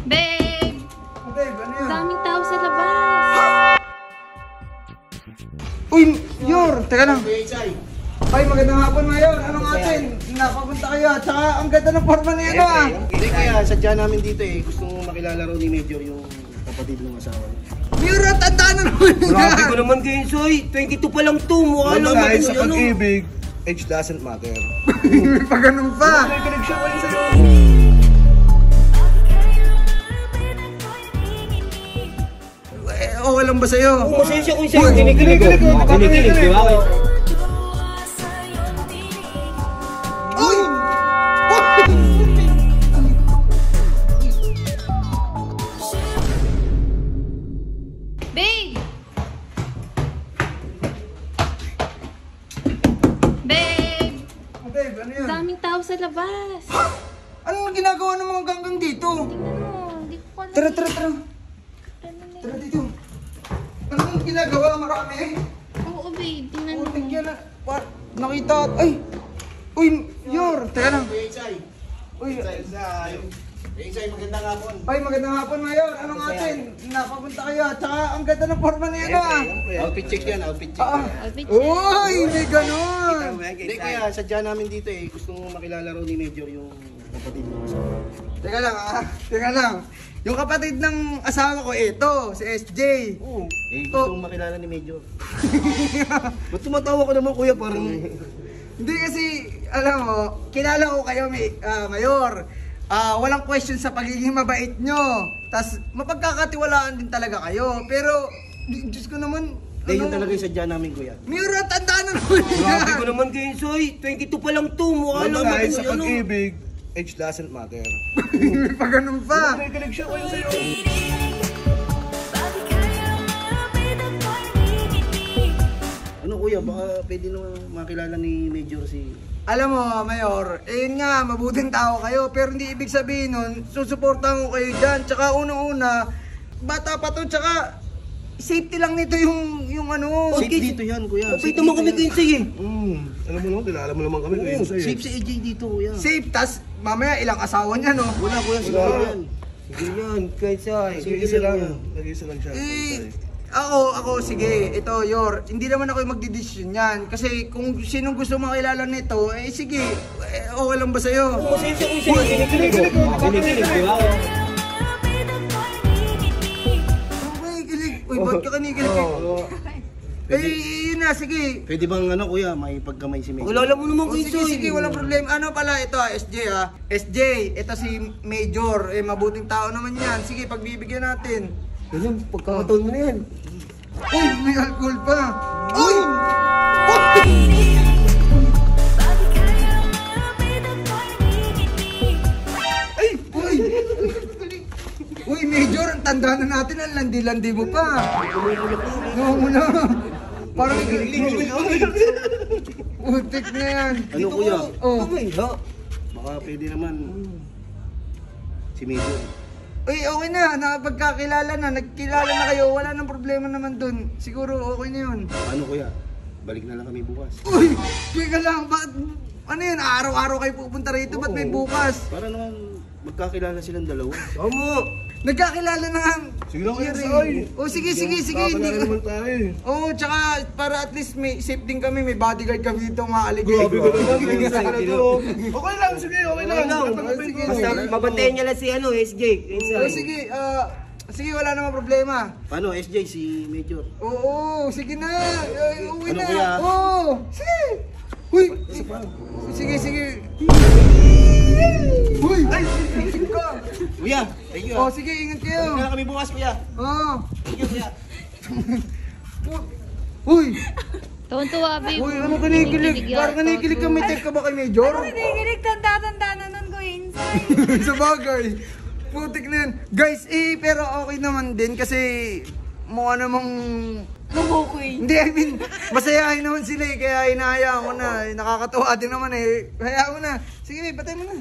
Babe! Babe, ano yun? Daming tao sa labas. Uy, Yor! Teka lang. Ay, magandang hapon, Mayor. Anong atin? Napapunta kayo at saka ang ganda ng forma niya ah. Hindi kaya sadya namin dito eh. Gusto mong makilala raw ni Major yung kapatid ng asawa niya. Mayor, tandaan na naman Grabe ko naman kayo, Soy. 22 pa lang to. Mukha lang Dahil ako sa ano. pag-ibig, age doesn't matter. Pa ganun pa. May connection ko yun sa'yo. Okay lang ba sa'yo? Pasensya ko sa'yo. Kinikilig ko. Kinikilig, di ba? Uy! Babe! Babe! Babe, ano yun? Daming tao sa labas. Anong ginagawa ng mga ganggang dito? Tingnan mo, hindi ko alam. Tara. Tara dito. Anong ginagawa? Marami. Oo, babe. Tingnan mo. Putik yan. Nakita. Ay! Uy, Yor! Teka lang. Kuya Isay. Uy, Kuya Isay, magandang hapon. ay, magandang hapon, Mayor. Anong atin? Napapunta kayo at saka ang ganda ng forma niya ah. Outfit check yan, outfit check. Ah. Albit. Uy, may ganun. Hindi kaya sadya namin dito eh. Gusto mong makilala raw ni Major yung kapatid ng asawa niya. Teka lang. Yung kapatid ng asawa ko, ito, si SJ. Oo. Gusto mong makilala ni Major. Ba't tumatawa ka naman kuya? Parang... Hindi kasi, alam mo, kilala ko kayo, Mayor. Walang question sa pagiging mabait nyo. Tapos, mapagkakatiwalaan din talaga kayo. Pero, Diyos ko naman, Hindi, yun talaga yung sadya namin kuya. Mayor, tandaan na naman Grabe ko yan. naman kayo, Soy. 22 pa lang to. Mukha lang Dahil ako sa ano. pag-ibig, age doesn't matter. Pa ganun pa. May connection ko yun sa'yo. Ano kuya, baka pwede naman makilala ni Major si... Alam mo, Mayor, yun nga, mabuting tao kayo. Pero hindi ibig sabihin nun, susuportahan ko kayo dyan. Tsaka unang-una, bata pa to, tsaka safety lang nito yung ano. Safe dito yan kuya. Kapit naman kami kayo, Soy. Alam mo naman, kilala mo naman kami kuya. Safe si AJ dito kuya. Safe, tas mamaya ilang asawa niya, no? Wala kuya, siguro yan. Sige yan, kayo, Soy. Nag-iisa lang. Nag-iisa lang siya. Ako, sige, ito, Yor, hindi naman ako yung magdidesisyon yan. Kasi kung sinong gusto makilala nito, sige, okay lang ba sa'yo? Pasensya ko sa'yo. Kinikilig ko. Kinikilig, di ba? Okay, kilig. Uy, ba't ka kanikilig? Yun na, sige. Pwede bang ano kuya, may pagkamay si Major? Kilala mo naman kayo, Soy. Sige, walang problema. Ano pala, ito SJ SJ, ito si Major. Mabuting tao naman yan. Sige, pagbibigyan natin. Ganun, pagkakataon mo na yan. Uy, may alcohol pa. Uy! Ay! Uy! Uy, Major, ang tanda na natin. Ang landi-landi mo pa. No, muna. Parang utik na yan. Ano kuya? Oh. Baka pwede naman si Major. Uy, okay na. Nakapagkakilala na. Nagkilala na kayo. Wala nang problema naman dun. Siguro okay na yun. Ano kuya? Balik na lang kami bukas. Uy! Teka lang. Bakit? Ano yun? Araw-araw kayo pupunta rito. Ba't may bukas? Para naman magkakilala silang dalawa. Tama. Nagkakilala na nga. Sige lang, Year, Soy. Oh, sige. Hindi Kakilala ka... naman tayo. Oh, tsaka para at least may safe din kami. May bodyguard kami dito. Maaligay. Grabe ka naman. Okay lang, sige, okay lang. Sige. Basta mabantayan niya lang si ano, SJ. Oh, sige. Sige, wala namang problema. Paano, SJ, si Major? Oo, sige na. Uwi Ano na. kuya? Oo. Sige. Uy. Sige. Uy. Ay, sige ka. Kuya, thank you. Oh, sige, ingat kayo. Balik na lang kami bukas, kuya. Oo. Thank you, kuya. Uy. Tuwan-tuwa, babe. Uy, ano kinikilig? Parang kinikilig ka. May take ka ba kay Major? Kinikilig, tanda-tanda na nun ko inside. Sa bagay. Putik na yan. Guys, pero okay naman din kasi mukha namang... Nabukoy. Hindi, I mean, masayahin naman sila kaya hinahayaan ko na. Nakakatuwa din naman Hayaan mo na. Sige, batay mo na.